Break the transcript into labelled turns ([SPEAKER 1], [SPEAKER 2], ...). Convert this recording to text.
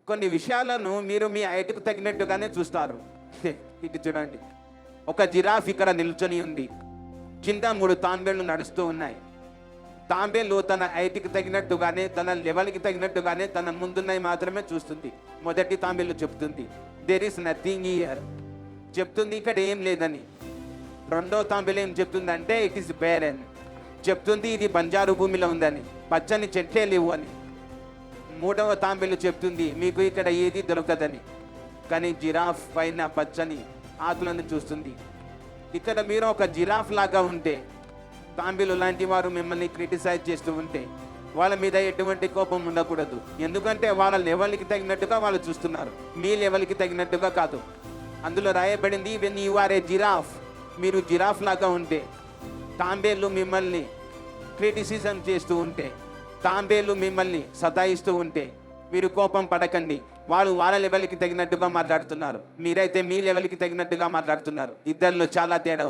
[SPEAKER 1] కొన్ని విషయాలను మీరు మీ హైట్‌కు తగినట్టుగానే చూస్తారు. ఇది చూడండి. ఒక జిరాఫ్ ఇక్కడ నిల్చొని ఉంది. కింద 3 తాంబేళ్లు నడుస్తూ ఉన్నాయి. తాంబేలు తన హైట్‌కి తగినట్టుగానే, తన లెవెల్‌కి తగినట్టుగానే తన ముందున్నవి మాత్రమే చూస్తుంది. మొదటి తాంబేలు చెప్తుంది, దేర్ ఈస్ నథింగ్ హియర్, చెప్తుంది ఇక్కడ ఏం లేదని. రెండో తాంబేలు ఏం చెప్తుందంటే ఇట్ ఈస్ బేరన్, చెప్తుంది ఇది బంజారు భూమిలో ఉందని, పచ్చని చెట్లే లేవు అని. మూడవ తాంబేలు చెప్తుంది మీకు ఇక్కడ ఏది దొరకదని. కానీ జిరాఫ్ పైన పచ్చని ఆకులను చూస్తుంది. ఇక్కడ మీరు ఒక జిరాఫ్ లాగా ఉంటే, తాంబేలు లాంటి వారు మిమ్మల్ని క్రిటిసైజ్ చేస్తూ ఉంటే వాళ్ళ మీద ఎటువంటి కోపం ఉండకూడదు. ఎందుకంటే వాళ్ళ లెవెల్కి తగినట్టుగా వాళ్ళు చూస్తున్నారు, మీ లెవెల్కి తగినట్టుగా కాదు. అందులో రాయబడింది when you are a giraffe, మీరు జిరాఫ్ లాగా ఉంటే, తాంబేలు మిమ్మల్ని క్రిటిసిజం చేస్తూ ఉంటే, తాంబేలు మిమ్మల్ని సతాయిస్తూ ఉంటే మీరు కోపం పడకండి. వాళ్ళు వాళ్ళ లెవెల్కి తగినట్టుగా మాట్లాడుతున్నారు, మీరైతే మీ లెవెల్కి తగినట్టుగా మాట్లాడుతున్నారు. ఇద్దరిలో చాలా తేడా ఉంది.